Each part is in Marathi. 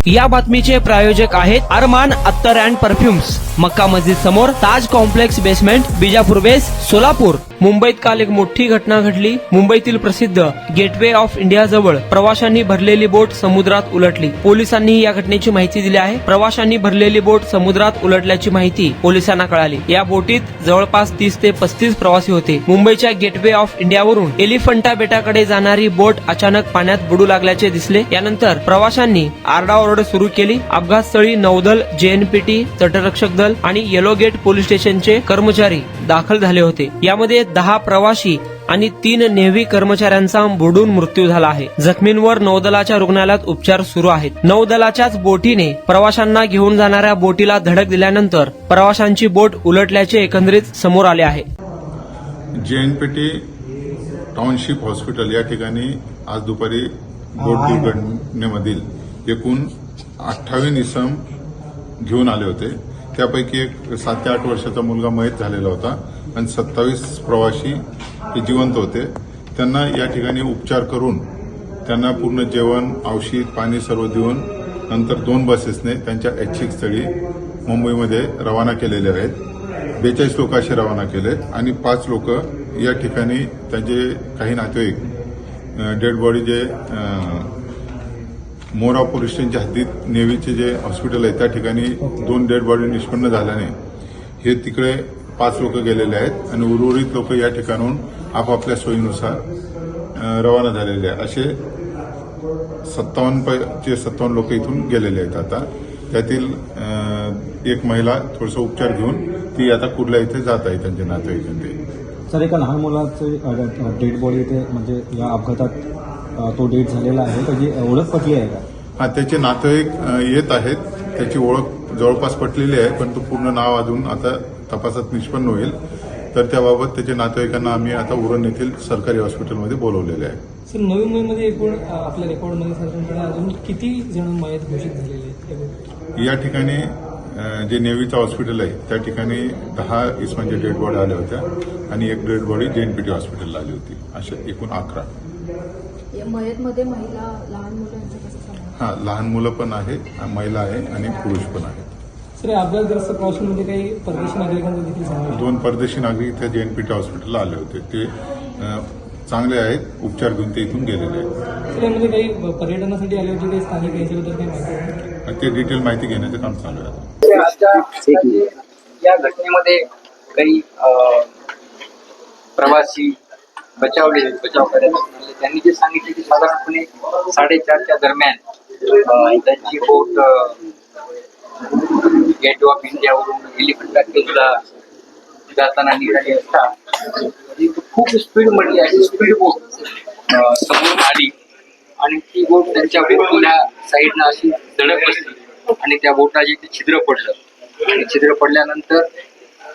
या बातमीचे प्रायोजक आहेत अरमान अत्तर अँड परफ्युम्स, मक्का मस्जिद समोर, ताज कॉम्प्लेक्स बेसमेंट, बिजापूर बेस, सोलापूर। मुंबईत काल एक मोठी घटना घडली। मुंबईतील प्रसिद्ध गेटवे ऑफ इंडिया जवळ प्रवाशांनी भरलेली बोट समुद्रात उलटली। पोलिसांनी या घटनेची माहिती दिली आहे। प्रवाशांनी भरलेली बोट समुद्रात उलटल्याची माहिती पोलिसांना कळाली। या बोटीत जवळपास 30 ते 35 प्रवासी होते। मुंबईच्या गेटवे ऑफ इंडियावरून एलिफंटा बेटाकडे जाणारी बोट अचानक पाण्यात बुडू लागल्याचे दिसले। यानंतर प्रवाशांनी आरडाओरड सुरू केली। अपघातस्थळी नौदल, जेएनपीटी, तटरक्षक दल आणि येलो गेट पोलीस स्टेशनचे कर्मचारी दाखल झाले होते। यामध्ये 10 प्रवासी आणि 3 नेव्ही कर्मचाऱ्यांचा बुडून मृत्यू झाला आहे। जखमींवर नौदलाच्या रुग्णालयात उपचार सुरू आहेत। नौदलाच्याच बोटीने प्रवाशांना घेऊन जाणाऱ्या बोटीला धडक दिल्यानंतर प्रवाशांची बोट उलटल्याचे एकंदरीत समोर आले आहे। जेएनपीटी टाउनशिप हॉस्पिटल या ठिकाणी आज दुपारी बोट दुर्घटनेमधील एकूण 28 इसम घेऊन आले होते। त्यापैकी एक 7 ते 8 वर्षाचा मुलगा मयत झालेला होता आणि 27 प्रवासी हे जिवंत होते। त्यांना या ठिकाणी उपचार करून त्यांना पूर्ण जेवण, औषध, पाणी सर्व देऊन नंतर 2 बसेसने त्यांच्या ऐच्छिक स्थळी मुंबईमध्ये रवाना केलेले आहेत। 42 लोक असे रवाना केलेत आणि 5 लोक या ठिकाणी त्यांचे काही नातेवाईक डेड बॉडी जे मोरा पोलीस स्टेशनच्या हद्दीत नेव्हीचे जे हॉस्पिटल आहे त्या ठिकाणी 2 डेड बॉडी निष्पन्न झाल्याने हे तिकडे 5 लोक गेलेले आहेत आणि उर्वरित लोक या ठिकाणून आपापल्या सोयीनुसार रवाना झालेले आहेत। असे 57 लोक इथून गेलेले आहेत। आता त्यातील एक महिला थोडंसं उपचार घेऊन ती आता कुर्ला इथे जात आहे त्यांच्या नातेवाईकांचे। सर, एका लहान मुलाचं डेड बॉडी इथे म्हणजे या अपघातात तो डेड झालेला आहे, त्याची ओळख पटली आहे का? हा, त्याचे नातेवाईक येत आहेत। त्याची ओळख जवळपास पटलेली आहे, पण तो पूर्ण नाव अजून आता तपासात निष्पन्न होईल। तर त्याबाबत त्याच्या नातेवाईकांना आम्ही आता उरण येथील सरकारी हॉस्पिटलमध्ये बोलवलेले आहे। सर, नवी मुंबईमध्ये एकूण आपल्या रेकॉर्डमध्ये साधारणपणे अजून किती जण मयत घोषित झालेले आहेत? या ठिकाणी जे नेव्हीचं हॉस्पिटल आहे त्या ठिकाणी 10 इसमांच्या डेड बॉडी आल्या होत्या आणि एक डेड बॉडी जेएनपीटी हॉस्पिटलला आली होती। अशा एकूण 11। मयतमध्ये महिला, लहान मुलांचं कसं समावेश? हा, लहान मुलं पण आहे, महिला आहे आणि पुरुष पण आहेत। सर, अपघातग्रस्त प्रवाशांमध्ये काही परदेशी नागरिकांचा देखील समावेश? 2 परदेशी नागरिक इथे जेएनपीटी हॉस्पिटलला आले होते। ते चांगले आहेत, उपचार घेऊन ते इथून गेलेले आहेत। सर, यामध्ये काही पर्यटनासाठी आले होते, काही स्थानिक यांच्याबद्दल काही माहिती आहे? ते डिटेल माहिती घेण्याचं काम चालू आहे। या घटनेमध्ये काही प्रवासी बचाव करण्यात त्यांनी जे सांगितले की साधारणपणे 4:30च्या दरम्यान त्यांची बोट गेट ऑफ इंडियावरून एलिफंटा केजला जाताना निघाली असता खूप स्पीड मध्ये अशी स्पीड बोट समोरून आली आणि ती बोट त्यांच्या बोटीला साईडनं अशी धडक बसली आणि त्या बोटाचे ते छिद्र पडलं आणि छिद्र पडल्यानंतर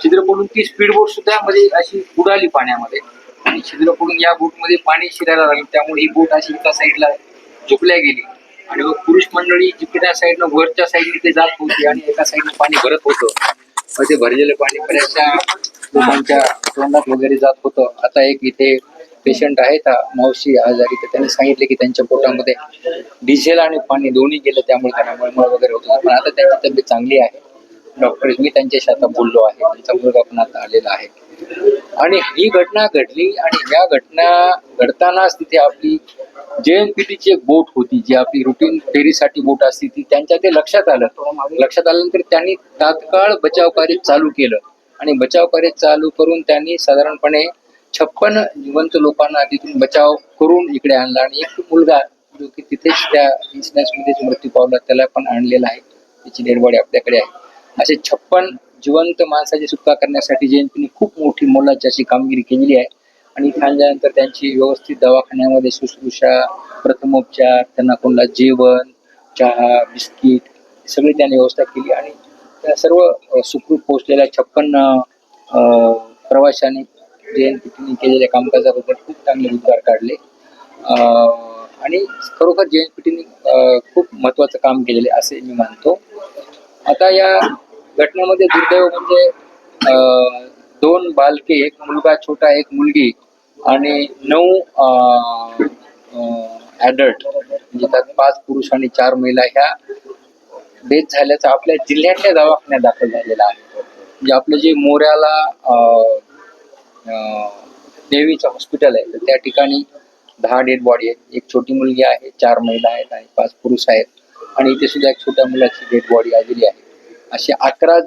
छिद्र पडून ती स्पीड बोट सुद्धा मध्ये अशी उडाली पाण्यामध्ये आणि छिद्र पडून या बोटमध्ये पाणी शिरायला लागलं। त्यामुळे ही बोट अशी एका साईडला झोपल्या गेली आणि मग पुरुष मंडळी जिकडे साईडनं वरच्या साईडने ते जात होती आणि एका साईडनं पाणी भरत होतं। ते भरलेलं पाणी बऱ्याचशा लोकांच्या तोंडात वगैरे जात होतं। आता एक इथे पेशंट आहेत मावशी आजारी, तर त्यांनी सांगितले की त्यांच्या पोटामध्ये डिझेल आणि पाणी दोन्ही गेलं, त्यामुळे त्यांना मळमळ वगैरे होत होतं, पण आता त्यांची तब्येत चांगली आहे। डॉक्टर मी त्यांच्याशी आता बोललो आहे, त्यांचा मुलगा पण आता आलेला आहे आणि ही घटना घडली आणि या घटना घडतानाच तिथे आपली जेएनपीटीची एक बोट होती जी आपली रुटीन फेरीसाठी बोट असते ती त्यांच्या ते लक्षात आल्यानंतर त्यांनी तात्काळ बचाव कार्य चालू केलं आणि बचाव कार्य चालू करून त्यांनी साधारणपणे 56 जिवंत लोकांना तिथून बचाव करून इकडे आणला आणि एक मुलगा जो की तिथेच त्या इन्सिडेंटमध्येच मृत्यू पावला त्याला पण आणलेला आहे। त्याची डेड बॉडी आपल्याकडे आहे। असे 56 जिवंत माणसाची सुटका करण्यासाठी जेएनपीने खूप मोठी मोलाची अशी कामगिरी केलेली आहे आणि इथे आणल्यानंतर त्यांची व्यवस्थित दवाखान्यामध्ये शुश्रूषा, प्रथमोपचार, त्यांना कोणाला जेवण, चहा, बिस्किट सगळी त्यांनी व्यवस्था केली आणि त्या सर्व सुखरूप पोहोचलेल्या 56 प्रवाशांनी जेएनपीटीने केलेल्या कामकाजाबद्दल खूप चांगले उद्गार काढले आणि खरोखर जेएनपीटीने खूप महत्वाचं काम केलेले असे मी मानतो। आता या घटनेमध्ये दुर्दैव म्हणजे 2 बालके, एक मुलगा छोटा, एक मुलगी आणि 9 ॲडल्ट म्हणजे त्यात 5 पुरुष आणि 4 महिला ह्या डेथ झाल्याचा आपल्या जिल्ह्यातल्या दवाखान्यात दाखल झालेला आहे. म्हणजे आपलं जे मोऱ्याला देवीचं हॉस्पिटल आहे, तर त्या ठिकाणी 10 डेड बॉडी आहेत. एक छोटी मुलगी आहे, 4 महिला आहेत आणि 5 पुरुष आहेत. आणि इथे सुद्धा एक छोट्या मुलाची डेड बॉडी आलेली आहे. असे 11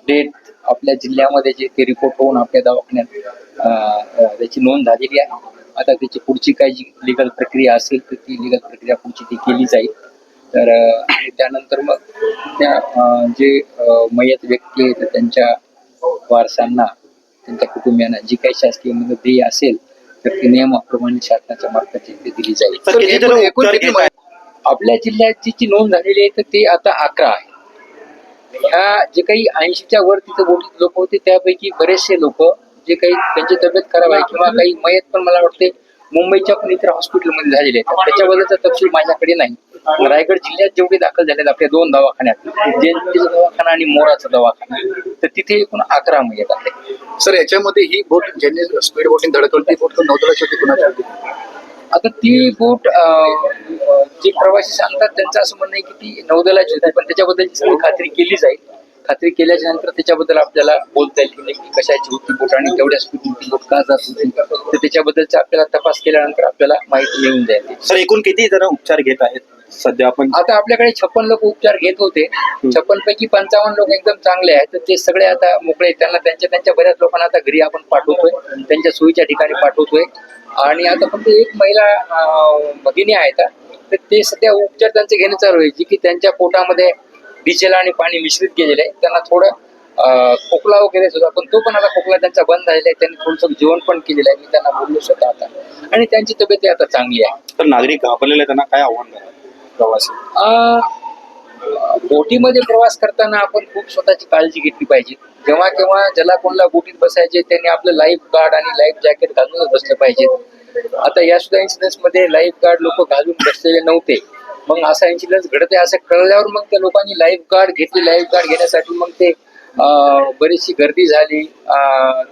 डेथ आपल्या जिल्ह्यामध्ये जे ते रिपोर्ट होऊन आपल्या दवाखान्यात त्याची नोंद झालेली आहे. आता त्याची पुढची काही जी लिगल प्रक्रिया असेल तर ती लिगल प्रक्रिया पुढची ती केली जाईल. तर आणि त्यानंतर मग त्या जे मयत व्यक्ती आहेत त्यांच्या वारसांना, त्यांच्या कुटुंबियांना जी काही शासकीय मदत देय असेल तर ती नियमाप्रमाणे शासनाच्या मार्फत ते दिली जाईल. आपल्या जिल्ह्याची जी नोंद झालेली आहे तर ते आता 11 आहे. ह्या जे काही 80च्या वर तिथे बोटीत लोक होते त्यापैकी बरेचसे लोक जे काही त्यांची तब्येत खराब आहे किंवा काही मयत पण मला वाटते मुंबईच्या पण इतर हॉस्पिटलमध्ये झालेले आहेत. त्याच्याबद्दलचा तपशील माझ्याकडे नाही. रायगड जिल्ह्यात जेवढे दाखल झालेत आपल्या 2 दवाखान्यात, जयंतीचा दवाखाना आणि मोराचा दवाखाना, तर तिथे एकूण 11 मयत आहेत. सर, याच्यामध्ये ही बोट ज्यांनी स्पीड बोटिंग धडकवली ती बोट नौदलाची होती, कुणाची होती? आता ती बोट जे प्रवासी सांगतात त्यांचं असं म्हणणं आहे की ती नौदलाची होती, पण त्याच्याबद्दलची सगळी खात्री केली जाईल. खात्री केल्याच्या नंतर त्याच्याबद्दल आपल्याला बोलता येईल की नक्की कशाची होती बोट आणि तेवढ्या स्पीडने ती बोट का जात होती, तर त्याच्याबद्दलचा आपल्याला तपास केल्यानंतर आपल्याला माहिती मिळून जाईल. सर, एकूण किती जण उपचार घेत आहेत सध्या? आपण आता आपल्याकडे 56 लोक उपचार घेत होते. 56 पैकी 55 लोक एकदम चांगले आहेत. तर ते सगळे आता मोकळे आहेत. त्यांना त्यांच्या बऱ्याच लोकांना आता घरी आपण पाठवतोय, त्यांच्या सोयीच्या ठिकाणी पाठवतोय. आणि आता फक्त एक महिला भगिनी आहेत, तर ते सध्या उपचार त्यांचे घेणं चालू आहे, जी की त्यांच्या पोटामध्ये डिझेल आणि पाणी मिश्रित केलेलं आहे. त्यांना थोडं खोकला वगैरे सुद्धा, पण तो पण आता खोकला त्यांचा बंद झालेला आहे. त्यांनी थोडंसं जेवण पण केलेलं आहे, मी त्यांना बोललो स्वतः आता, आणि त्यांची तब्येत आता चांगली आहे. तर नागरिक घाबरलेले, त्यांना काय आव्हान द्याल प्रवासी? बोटीमध्ये प्रवास करताना आपण खूप स्वतःची काळजी घेतली पाहिजे. जेव्हा केव्हा ज्याला कोणाला बोटीत बसायचे त्यांनी आपलं लाईफ गार्ड आणि लाईफ जॅकेट घालूनच बसलं पाहिजे. आता या सुद्धा इन्सिडेंट्स मध्ये लाईफ गार्ड लोक घालून बसलेले नव्हते. मग असा इन्सिडेंट घडते असं कळल्यावर मग त्या लोकांनी लाईफ गार्ड घेतली. लाईफ गार्ड घेण्यासाठी मग ते बरीचशी गर्दी झाली,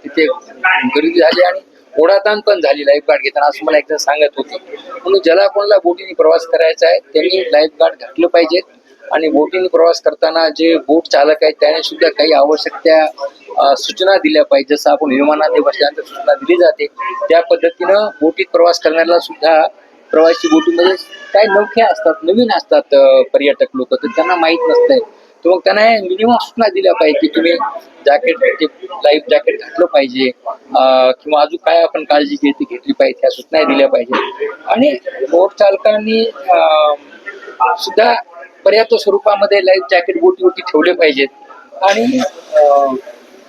तिथे गर्दी झाली आणि ओढाताण पण झाली लाईफ गार्ड घेताना, असं मला एकदा सांगत होते. म्हणून ज्याला कोणाला बोटीने प्रवास करायचा आहे त्यांनी लाईफ गार्ड घातलं पाहिजेत. आणि बोटीने प्रवास करताना जे बोट चालक आहेत त्याने सुद्धा काही आवश्यक त्या सूचना दिल्या पाहिजे. जसं आपण विमानात बसल्यानंतर सूचना दिली जाते त्या पद्धतीनं बोटीत प्रवास करणाऱ्याला सुद्धा प्रवासी बोटीमध्ये काही नवखे असतात, नवीन असतात पर्यटक लोक, तर त्यांना माहीत नसतंय. तर मग त्यांना मिनिमम सूचना दिल्या पाहिजे की तुम्ही जॅकेट, लाईफ जॅकेट घातलं पाहिजे किंवा अजून काय आपण काळजी घेतली पाहिजे ह्या सूचना दिल्या पाहिजे. आणि बोट चालकांनी सुद्धा पर्याप्त स्वरूपामध्ये लाईफ जॅकेट बोटीवरती ठेवले पाहिजेत. आणि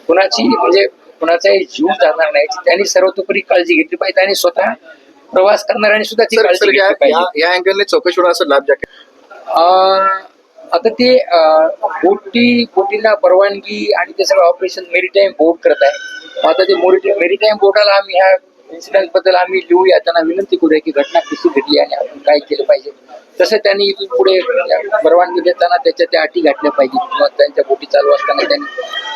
कुणाचाही जीव जाणार नाही त्यांनी सर्वतोपरी काळजी घेतली पाहिजे आणि स्वतः प्रवास करणाऱ्यांनी सुद्धा ती काळजी घेतली पाहिजे. या अँगलने चौकशी होणार असं लाईफ जॅकेट आता ते बोटीला परवानगी आणि ते सगळं ऑपरेशन मेरीटाईम बोर्ड करत आहे. आता ते मेरीटाईम बोर्डाला आम्ही ह्या इन्सिडेंट बद्दल आम्ही लिहूया, त्यांना विनंती करूया की घटना कशी घडली आणि आपण काय केलं पाहिजे. तसं त्यांनी इथून पुढे परवानगी देताना त्याच्या त्या अटी घातल्या पाहिजेत किंवा त्यांच्या बोटी चालू असताना त्यांनी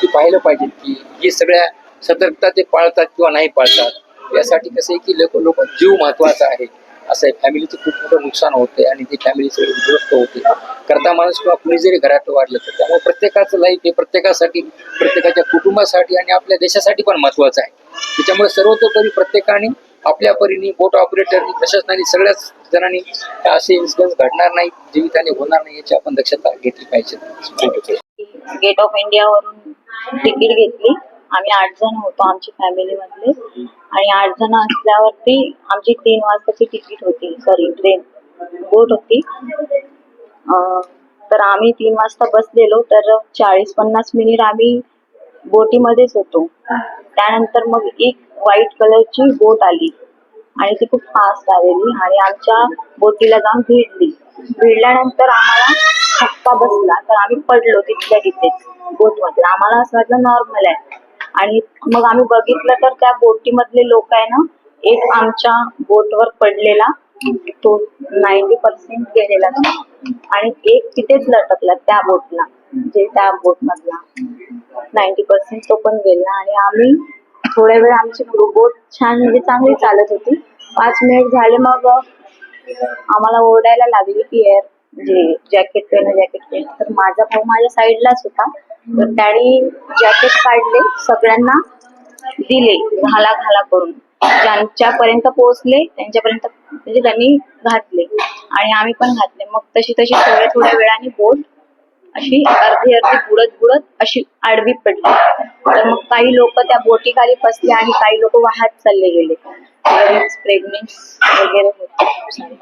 ती पाहिलं पाहिजे की ही सगळ्या सतर्कता ते पाळतात किंवा नाही पाळतात. यासाठी कसं आहे की लोक जीव महत्वाचा आहे. असं आहे, फॅमिलीचं खूप मोठं नुकसान होते आणि ती फॅमिली सगळी उद्ध्वस्त होते. करता माणूस किंवा कुणी जरी घरात वाढलं तर त्यामुळे प्रत्येकाचं लाईफ हे प्रत्येकासाठी, प्रत्येकाच्या कुटुंबासाठी आणि आपल्या देशासाठी पण महत्वाचं आहे. त्याच्यामुळे सर्वतोपरी प्रत्येकाने आपल्या परीने, बोट ऑपरेटरनी, प्रशासनाने, सगळ्याच जणांनी असे इन्सिडेंट घडणार नाही, जीविताने होणार नाही याची आपण दक्षता घेतली पाहिजे. गेट ऑफ इंडियावरून तिकीट घेतली. आम्ही 8 जण होतो आमची फॅमिली मधले, आणि 8 जण असल्यावरती आमची 3 वाजताची तिकीट होती, सॉरी ट्रेन, बोट होती. तर आम्ही 3 वाजता बसलेलो, तर 40-50 मिनिट आम्ही बोटीमध्येच होतो. त्यानंतर मग एक व्हाईट कलरची बोट आली आणि ती खूप फास्ट आलेली आणि आमच्या बोटीला जाऊन भिडल्यानंतर आम्हाला धक्का बसला, तर आम्ही पडलो तिथल्या तिथेच बोटमध्ये. आम्हाला असं वाटलं नॉर्मल आहे. आणि मग आम्ही बघितलं तर त्या बोटीमधले लोक आहे ना, एक आमच्या बोटवर पडलेला, तो 90% गेलेला आणि एक तिथेच लटकला त्या बोटला, म्हणजे त्या बोटमधला 90% तो पण गेला. आणि आम्ही थोड्या वेळ आमची बोट छान म्हणजे चांगली चालत होती. 5 मिनिट झाले मग आम्हाला ओरडायला लागली की जे जॅकेट पेन तर माझा भाऊ माझ्या साईडलाच होता, तर त्याने जॅकेट काढले, सगळ्यांना दिले घाला घाला करून, ज्यांच्यापर्यंत पोहोचले त्यांच्यापर्यंत म्हणजे त्यांनी घातले आणि आम्ही पण घातले. मग तशी थोड्या वेळाने बोट अशी अर्धी बुडत अशी आडवी पडली. तर मग काही लोक त्या बोटीखाली फसले आणि काही लोक वाहत चालले गेले. प्रेग्नेंट वगैरे होते खूप सारे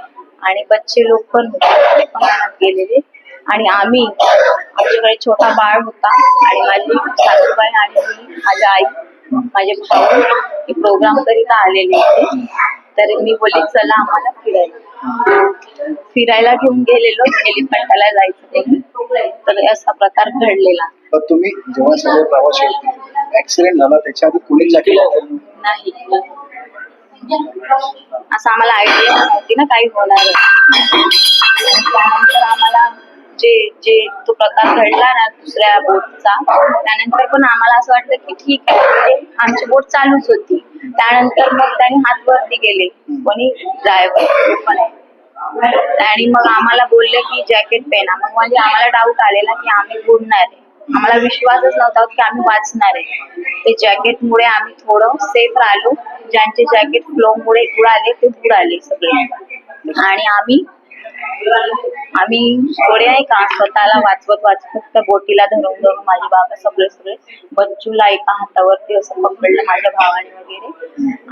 आणि बच्चे लोक पण होते, ते पण वाहत गेलेले. आणि आमच्याकडे छोटा बाळ होता आणि माझी सासूबाई आणि मी, माझ्या आई, माझे भाऊ हे प्रोग्राम करिता आलेले होते. तर मी बोलली चला आम्हाला फिरायला घेऊन गेलेलो, एलिफंटाला जायचं. तर असा प्रकार घडलेला. तर तुम्ही जेव्हा सगळे प्रवासी होते, ऍक्सिडेंट झाला त्याच्या आधी कुणी जॅकेट वापरलं नाही, असं आम्हाला आयडिया नव्हती ना काही होणार. त्यानंतर आम्हाला जे तो प्रकार घडला ना दुसऱ्या बोटचा, त्यानंतर पण आम्हाला असं वाटलं की ठीक आहे, म्हणजे आमची बोट चालूच होती. त्यानंतर मग त्यांनी हात वरती गेले, कोणी ड्रायव्हर पण आहे, आणि मग आम्हाला बोलले की जॅकेट पेना. मग म्हणजे आम्हाला डाऊट आलेला की आम्ही बुडणार आहे. आम्हाला विश्वासच नव्हता की आम्ही वाचणार आहे. ते जॅकेटमुळे आम्ही थोडं सेफ राहिलो. ज्यांचे जॅकेट फ्लोमुळे उडाले ते बुडाले सगळे. आणि आम्ही थोडे नाही का स्वतःला वाचवत त्या बोटीला धरून माझे बाबा सगळे बच्चूला एका हातावरती असं पकडलं माझ्या भावाने वगैरे.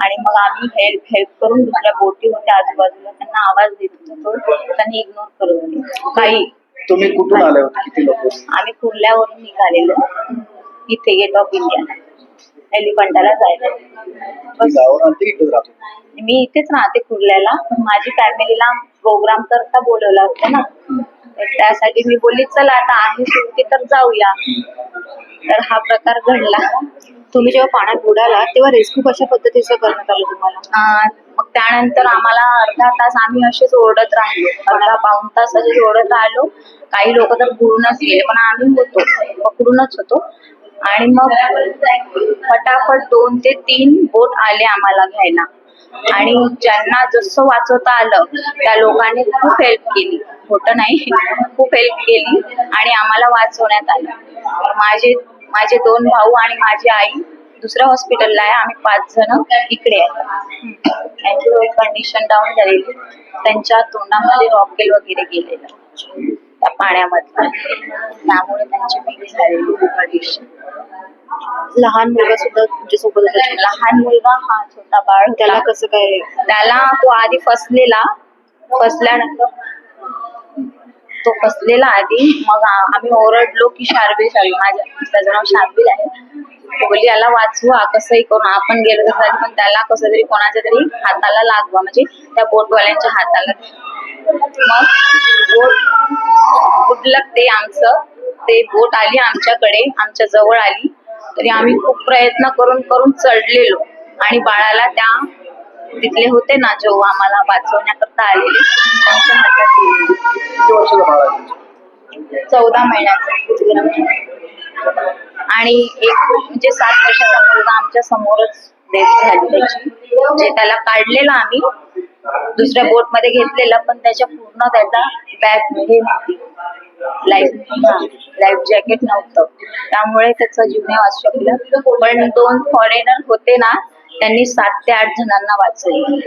आणि मग आम्ही हेल्प करून दुसऱ्या बोटी होत्या आजूबाजूला, त्यांना आवाज देत होतो, त्यांनी इग्नोर करत होते काही. तुम्ही कुठून आले होते, किती लोक? आम्ही कुर्ल्यावरून निघालेलो इथे गेट ऑफ इंडिया एलिफंटाला जायला. गावावर आलते इकडे राहतो? मी इथेच राहते कुर्ल्याला. माझी फॅमिलीला प्रोग्राम करता बोलवला होता ना, तर त्यासाठी मी बोलली चला आता आहे सुट्टी तर जाऊया. तर हा प्रकार घडला. तुम्ही जेव्हा पाण्यात बुडाला तेव्हा रेस्क्यू कशा पद्धतीचं करण्यात आलं तुम्हाला? मग त्यानंतर आम्हाला अर्धा तास आम्ही असेच ओरडत राहिलो, अर्धा पाऊण तास असेच ओरडत राहिलो. काही लोक तर बुडूनच गेले, पण आम्ही होतो, पकडूनच होतो. आणि मग फटाफट 2 ते 3 बोट आले आम्हाला घ्यायला. आणि ज्यांना जसं वाचवता आलं त्या लोकांनी खूप हेल्प केली, खोटं नाही, खूप हेल्प केली आणि आम्हाला वाचवण्यात आलं. माझे 2 भाऊ आणि माझी आई दुसऱ्या हॉस्पिटलला आहे. आम्ही 5 जण इकडे आहे. त्यांची कंडिशन डाऊन झालेली, त्यांच्या तोंडामध्ये रॉकेल वगैरे गेलेलं त्या पाण्यामध्ये, त्यामुळे त्यांची वेगळी झालेली कंडिशन. लहान मुलगा सुद्धा तुमच्यासोबत होता? लहान मुलगा हा छोटा बाळ होता. त्याला कसं काय? त्याला तो आधी फसल्यानंतर तो फसलेला आधी. मग आम्ही ओरडलो की शार्विल, त्याचं नाव शार्विल आहे. तो बोलली याला वाचवा कसंही करून, आपण गेलो तर पण त्याला कसं तरी कोणाच्या तरी हाताला लागवा, म्हणजे त्या बोटवाल्यांच्या हाताला. मग बोट बुडलं ते आमचं, ते बोट आली आमच्याकडे, आमच्या जवळ आली. तरी आम्ही खूप प्रयत्न करून चढलेलो आणि बाळाला त्या तिथले होते ना जो आम्हाला वाचवण्याकरता आलेले त्यांच्या हातात दिले. किती वर्षाचा बाळ आहे? 14 महिन्याचा. आणि एक म्हणजे 7 वर्षाचा मुलगा आमच्या समोरच डेथ झाली त्याची. जे त्याला काढलेलं आम्ही दुसऱ्या बोट मध्ये घेतलेलं, पण त्याच्या पूर्ण त्याचा बॅग हे नव्हती, लाईफ जॅकेट नव्हतं, त्यामुळे त्याचा जीव नाही वाचू शकला. पण 2 फॉरेनर होते ना, त्यांनी 7 ते 8 जणांना वाचवलं.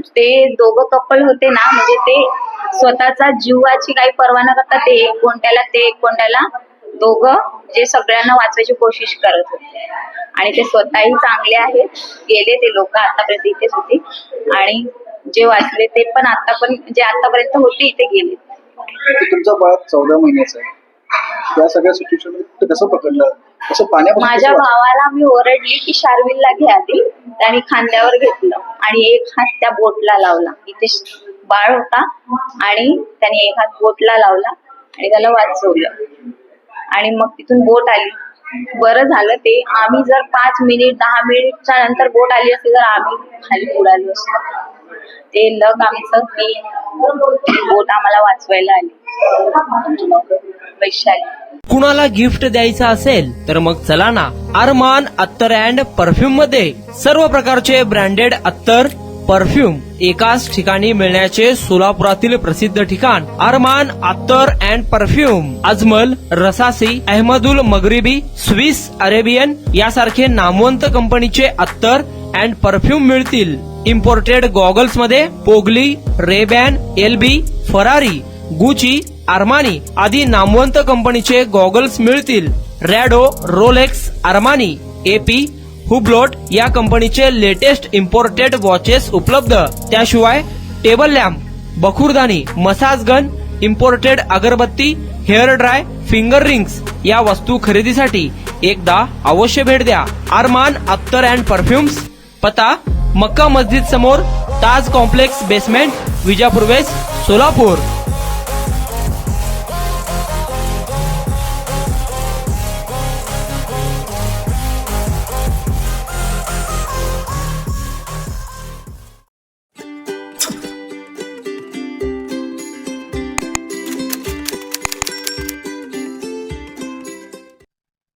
ते दोघं कपल होते ना, म्हणजे ते स्वतःचा जीवाची काही पर्वा न करता ते एक कोणत्याला दोघं जे सगळ्यांना वाचवायची कोशिश करत होते. आणि ते स्वतःही चांगले आहेत, गेले ते लोक आतापर्यंत इथेच होते. आणि जे वाचले ते पण आतापर्यंत होते इथे गेले. तुमचा बाळ 14 महिन्याचा आहे, त्या सगळ्या सिच्युएशन मध्ये कसं पकडलं, कसं पाण्यापासून? माझ्या भावाला मी ओरडली की शार्विलला घ्या आधी, त्यांनी खांद्यावर घेतलं आणि एक हात त्या बोटला लावला. इथे बाळ होता आणि त्याने एक हात बोटला लावला आणि त्याला वाचवलं. आणि मग तिथून बोट आली. बरं झालं ते, आम्ही जर 5 मिनिट 10 मिनिटच्या नंतर बोट आली असती तर आम्ही खाली उडालो असतो. ते लक आमचं की बोट आम्हाला वाचवायला आली. वैशाली. कुणाला गिफ्ट द्यायचं असेल तर मग चला ना, अरमान अत्तर अँड परफ्यूम मध्ये सर्व प्रकारचे ब्रँडेड अत्तर, परफ्यूम एकाच ठिकाणी मिळण्याचे सोलापुरातील प्रसिद्ध ठिकाण अरमान अत्तर and perfume. Ajmal, Rasasi, Ahmed Al Maghribi, Swiss Arabian यासारखे नामवंत कंपनीचे अत्तर अँड परफ्यूम मिळतील. इम्पोर्टेड गॉगल्स मध्ये पोगली, RayBan, LB, Ferrari, Gucci, Armani आदी नामवंत कंपनीचे गॉगल्स मिळतील. रॅडो, रोलेक्स, आर्मानी, एपी, हुब्लोट या कंपनीचे लेटेस्ट इम्पोर्टेड वॉचेस उपलब्ध. त्याशिवाय टेबल लॅम्प, बखुरदानी, मसाज गन, इम्पोर्टेड अगरबत्ती, हेअर ड्राय, फिंगर रिंग्स या वस्तू खरेदीसाठी एकदा अवश्य भेट द्या. अरमान अत्तर अँड परफ्युम्स, पता मक्का मस्जिद समोर, Taj complex basement, Vijapur west, Solapur.